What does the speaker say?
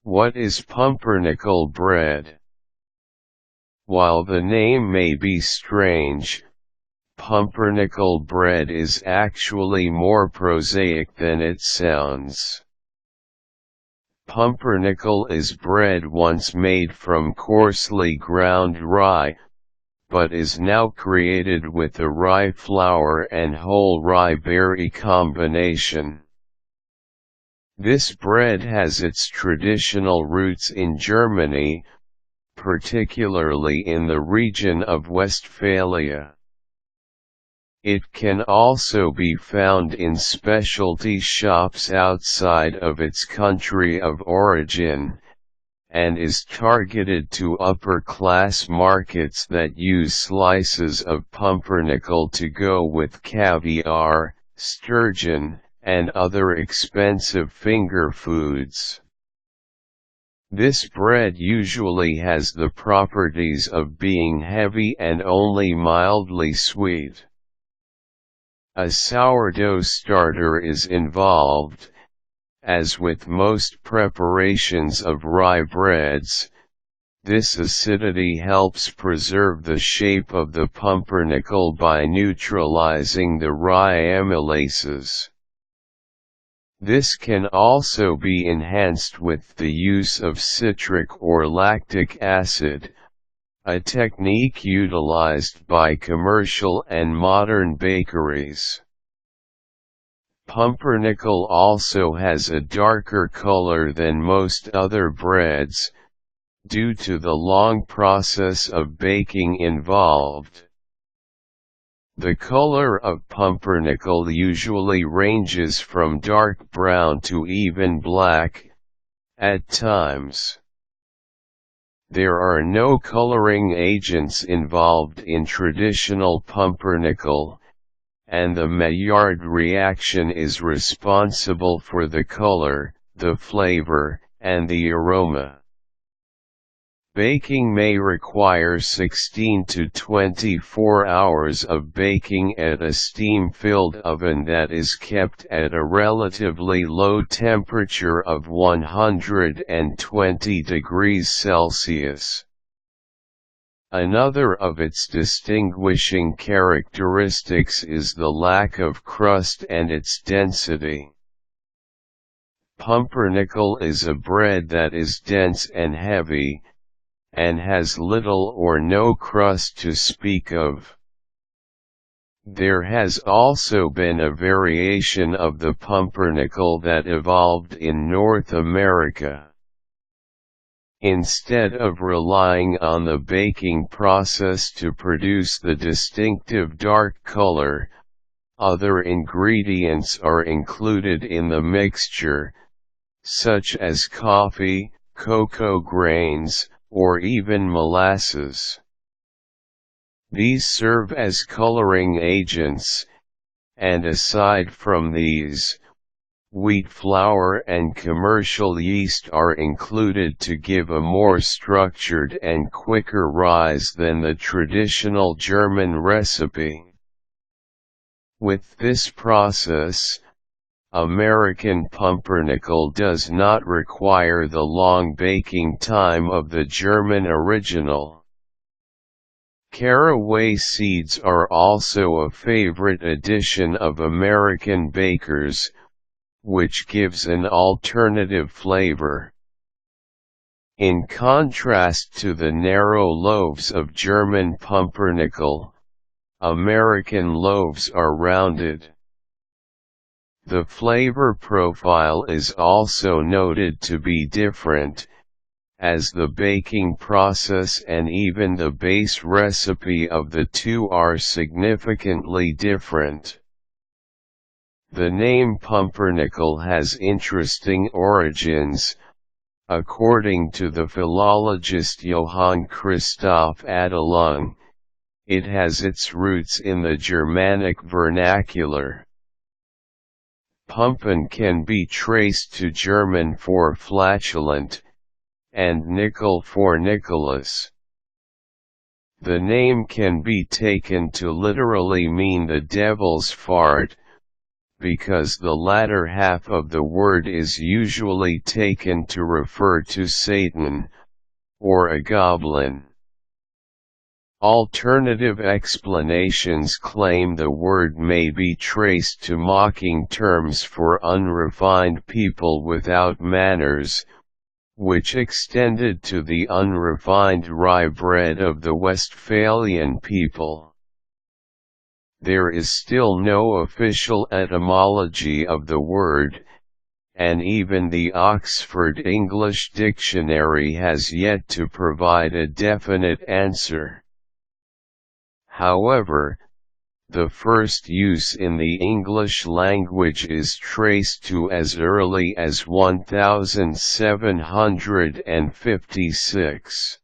What is pumpernickel bread? While the name may be strange, pumpernickel bread is actually more prosaic than it sounds. Pumpernickel is bread once made from coarsely ground rye, but is now created with a rye flour and whole rye berry combination. This bread has its traditional roots in Germany, particularly in the region of Westphalia. It can also be found in specialty shops outside of its country of origin, and is targeted to upper-class markets that use slices of pumpernickel to go with caviar, sturgeon, and other expensive finger foods. This bread usually has the properties of being heavy and only mildly sweet. A sourdough starter is involved. As with most preparations of rye breads, this acidity helps preserve the shape of the pumpernickel by neutralizing the rye amylases. This can also be enhanced with the use of citric or lactic acid, a technique utilized by commercial and modern bakeries. Pumpernickel also has a darker color than most other breads, due to the long process of baking involved. The color of pumpernickel usually ranges from dark brown to even black, at times. There are no coloring agents involved in traditional pumpernickel, and the Maillard reaction is responsible for the color, the flavor, and the aroma. Baking may require 16 to 24 hours of baking at a steam-filled oven that is kept at a relatively low temperature of 120 degrees Celsius. Another of its distinguishing characteristics is the lack of crust and its density. Pumpernickel is a bread that is dense and heavy, and has little or no crust to speak of. There has also been a variation of the pumpernickel that evolved in North America. Instead of relying on the baking process to produce the distinctive dark color, other ingredients are included in the mixture, such as coffee, cocoa grains, or even molasses. These serve as coloring agents, and aside from these, wheat flour and commercial yeast are included to give a more structured and quicker rise than the traditional German recipe. With this process, American pumpernickel does not require the long baking time of the German original. Caraway seeds are also a favorite addition of American bakers, which gives an alternative flavor. In contrast to the narrow loaves of German pumpernickel, American loaves are rounded. The flavor profile is also noted to be different, as the baking process and even the base recipe of the two are significantly different. The name pumpernickel has interesting origins. According to the philologist Johann Christoph Adelung, it has its roots in the Germanic vernacular. Pumpen can be traced to German for flatulent, and nickel for Nicholas. The name can be taken to literally mean the devil's fart, because the latter half of the word is usually taken to refer to Satan, or a goblin. Alternative explanations claim the word may be traced to mocking terms for unrefined people without manners, which extended to the unrefined rye bread of the Westphalian people. There is still no official etymology of the word, and even the Oxford English Dictionary has yet to provide a definite answer. However, the first use in the English language is traced to as early as 1756.